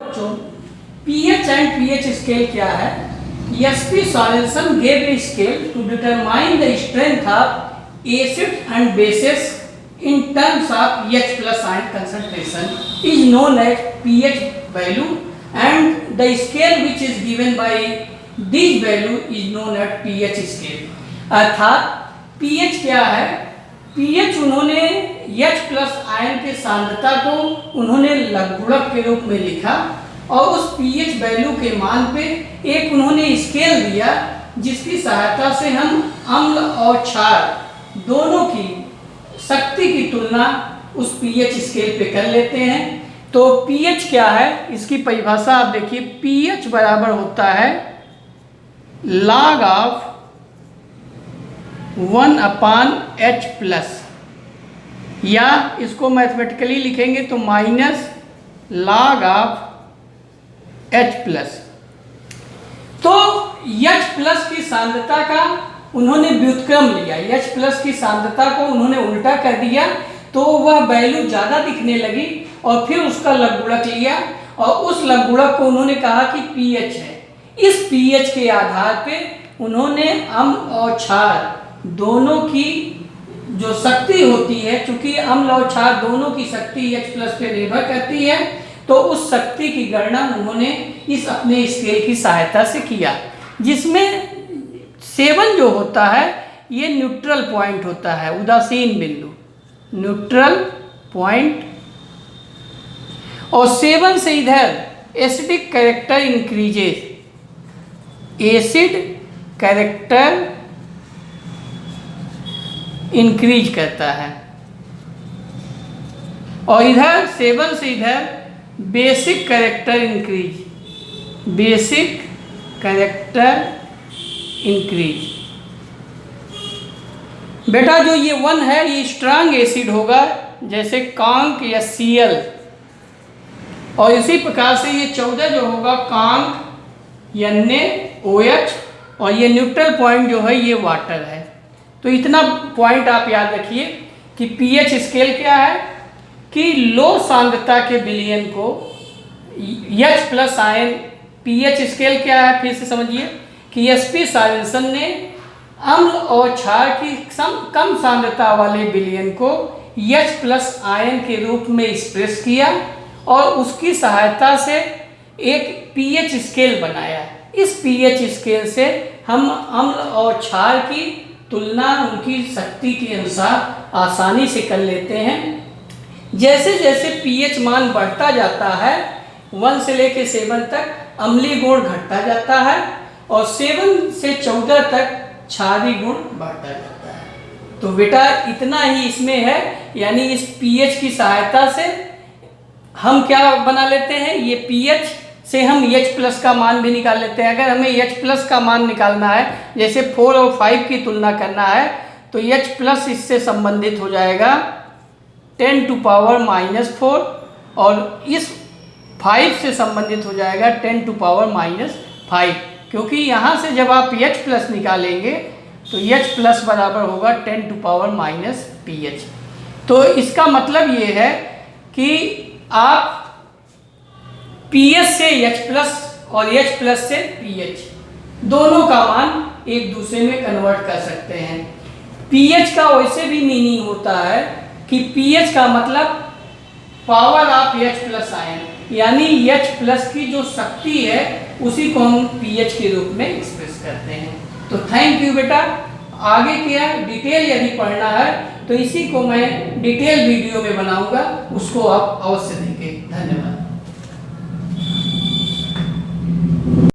बच्चों pH and pH scale क्या है? SP solution gave a scale to determine the strength of acids and bases in terms of H plus ion concentration is known as pH value, and the scale which is given by this value is known as pH scale। अर्थात pH क्या है? pH उन्होंने H plus ion के सांद्रता को उन्होंने लघुगणक के रूप में लिखा और उस pH वैल्यू के मान पे एक उन्होंने स्केल दिया जिसकी सहायता से हम अम्ल और क्षार दोनों की शक्ति की तुलना उस pH स्केल पे कर लेते हैं। तो pH क्या है, इसकी परिभाषा आप देखिए। pH बराबर होता है log ऑफ 1/H प्लस, या इसको मैथमेटिकली लिखेंगे तो minus log of H plus. तो H प्लस की सांद्रता का उन्होंने व्युत्क्रम लिया, H प्लस की सांद्रता को उन्होंने उल्टा कर दिया तो वह वैल्यू ज़्यादा दिखने लगी और फिर उसका लघुगणक लिया और उस लघुगणक को उन्होंने कहा कि pH है। इस pH के आधार पे उन्होंने अम्ल और क्षार दोनों की जो शक्ति होती है, चूंकि अम्ल और क्षार दोनों की शक्ति H प्लस पे निर्भर करती है, तो उस शक्ति की गणना उन्होंने इस अपने स्केल की सहायता से किया, जिसमें 7 जो होता है ये न्यूट्रल पॉइंट होता है, उदासीन बिंदु, न्यूट्रल पॉइंट। और 7 से इधर acidic character increases, acid character increase करता है, और इधर 7 से इधर basic character increase, basic character increase. बेटा जो ये 1 है ये स्ट्रांग एसिड होगा जैसे कांक या Cl, और इसी प्रकार से ये 14 जो होगा कांक NaOH, और ये न्यूट्रल पॉइंट जो है ये वाटर है। तो इतना पॉइंट आप याद रखिए कि pH स्केल क्या है कि लो सांद्रता के विलयन को H plus ion, pH scale क्या है फिर से समझिए कि एसपी सॉल्यूशन ने अम्ल और क्षार की कम सांद्रता वाले विलयन को H प्लस आयन के रूप में एक्सप्रेस किया और उसकी सहायता से एक pH स्केल बनाया। इस pH स्केल से हम अम्ल और क्षार की तुलना उनकी शक्ति के अनुसार आसानी से कर लेते हैं। जैसे जैसे pH मान बढ़ता जाता है 1 से लेकर 7 तक अम्लीय गुण घटता जाता है और 7 से 14 तक क्षारीय गुण बढ़ता जाता है। तो बेटा इतना ही इसमें है, यानी इस pH की सहायता से हम क्या बना लेते हैं, ये pH से हम H प्लस का मान भी निकाल लेते हैं। अगर हमें H प्लस का मान निकालना है, जैसे 4 और 5 की तुलना करना है, तो H प्लस इससे संबंधित हो जाएगा 10⁻⁻4 और इस 5 से संबंधित हो जाएगा 10⁻⁵, क्योंकि यहाँ से जब आप H प्लस निकालेंगे तो H प्लस बराबर होगा 10⁻⁻PH। तो इसका मतलब ये है कि आप pH से H प्लस और H प्लस से pH दोनों का मान एक दूसरे में कन्वर्ट कर सकते हैं। pH का वैसे भी मीनिंग होता है कि pH का मतलब power of H plus ion, यानी H प्लस की जो शक्ति है उसी को हम pH के रूप में एक्सप्रेस करते हैं। तो थैंक यू बेटा। आगे क्या डिटेल यदि पढ़ना है तो इसी को मैं डिटेल वीडियो में बनाऊंगा, उसको आप अवश्य देखें। धन्यवाद।